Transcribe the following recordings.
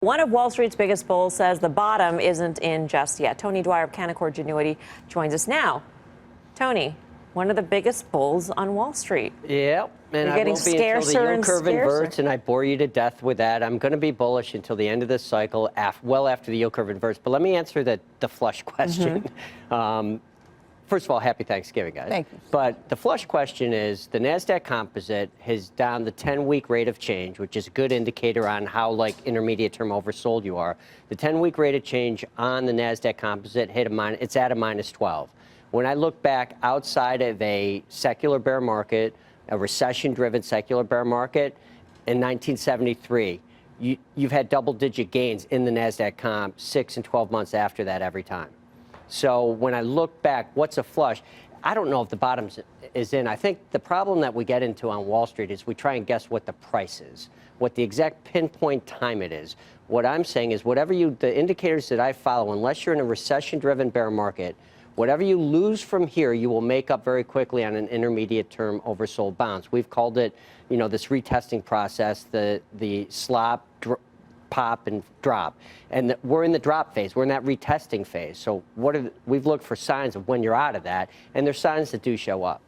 One of Wall Street's biggest bulls says the bottom isn't in just yet. Tony Dwyer of Canaccord Genuity joins us now. Tony, one of the biggest bulls on Wall Street. Yep, and You're I getting won't be until the yield curve inverts, and I bore you to death with that. I'm going to be bullish until the end of this cycle, well after the yield curve inverts. But let me answer the flush question. First of all, happy Thanksgiving, guys. Thank you. But the flush question is the NASDAQ composite is down the 10-week rate of change, which is a good indicator on how intermediate term oversold you are. The 10-week rate of change on the NASDAQ composite it's at a -12. When I look back outside of a secular bear market, a recession-driven secular bear market, in 1973, you've had double-digit gains in the NASDAQ comp 6 and 12 months after that every time. So when I look back, what's a flush? I don't know if the bottom is in. I think the problem that we get into on Wall Street is we try and guess what the price is, what the exact pinpoint time it is. What I'm saying is the indicators that I follow, unless you're in a recession-driven bear market, whatever you lose from here, you will make up very quickly on an intermediate-term oversold bounce. We've called it, this retesting process, the slop, pop, and drop. And we're in the drop phase. We're in that retesting phase. So we've looked for signs of when you're out of that, and there's signs that do show up.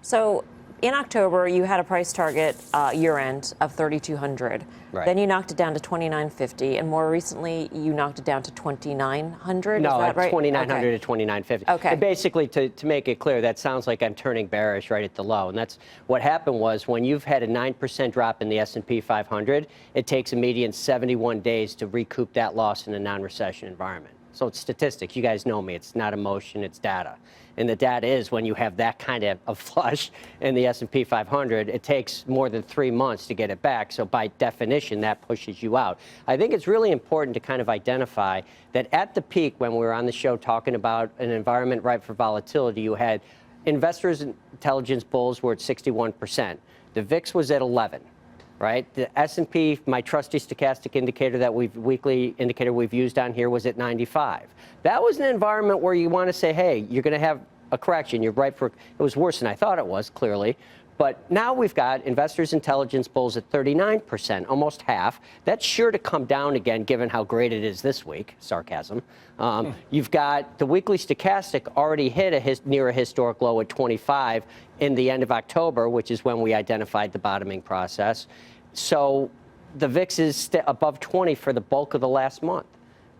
So in October, you had a price target year-end of 3,200. Right. Then you knocked it down to 2,950, and more recently, you knocked it down to 2,900. No, is that right? 2,900 okay. to 2,950. Okay. And basically, to make it clear, that sounds like I'm turning bearish right at the low. And that's what happened was when you've had a 9% drop in the S&P 500, it takes a median 71 days to recoup that loss in a non-recession environment. So it's statistics. You guys know me. It's not emotion. It's data. And the data is when you have that kind of flush in the S&P 500, it takes more than 3 months to get it back. So by definition, that pushes you out. I think it's really important to kind of identify that at the peak, when we were on the show talking about an environment ripe for volatility, you had investors' intelligence bulls were at 61%. The VIX was at 11. Right? The S&P, my trusty stochastic indicator weekly indicator we've used on here, was at 95. That was an environment where you want to say, hey, you're going to have a correction. You're ripe for, it was worse than I thought it was, clearly. But now we've got investors' intelligence bulls at 39%, almost half. That's sure to come down again, given how great it is this week. Sarcasm. You've got the weekly stochastic already hit near a historic low at 25 in the end of October, which is when we identified the bottoming process. So the VIX is above 20 for the bulk of the last month.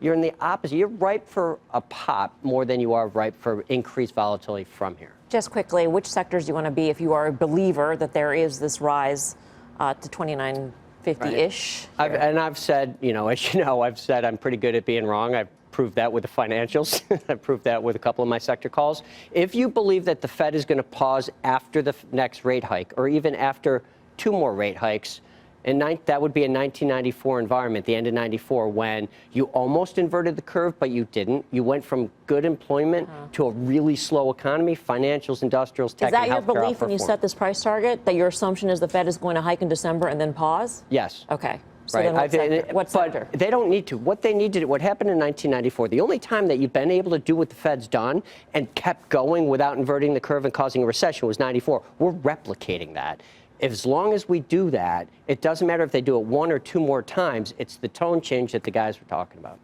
You're in the opposite. You're ripe for a pop more than you are ripe for increased volatility from here. Just quickly, which sectors do you want to be if you are a believer that there is this rise to 2,950-ish? Right. I've said, as you know, I've said I'm pretty good at being wrong. I've proved that with the financials. I've proved that with a couple of my sector calls. If you believe that the Fed is going to pause after the next rate hike, or even after 2 more rate hikes, and that would be a 1994 environment, the end of 94, when you almost inverted the curve, but you didn't. You went from good employment to a really slow economy, financials, industrials, tech, and healthcare. Is that your belief when you set this price target, that your assumption is the Fed is going to hike in December and then pause? Yes. Okay. So right. then what sector? But they don't need to. What they need to do, what happened in 1994, the only time that you've been able to do what the Fed's done and kept going without inverting the curve and causing a recession was 94. We're replicating that. As long as we do that, it doesn't matter if they do it 1 or 2 more times. It's the tone change that the guys were talking about.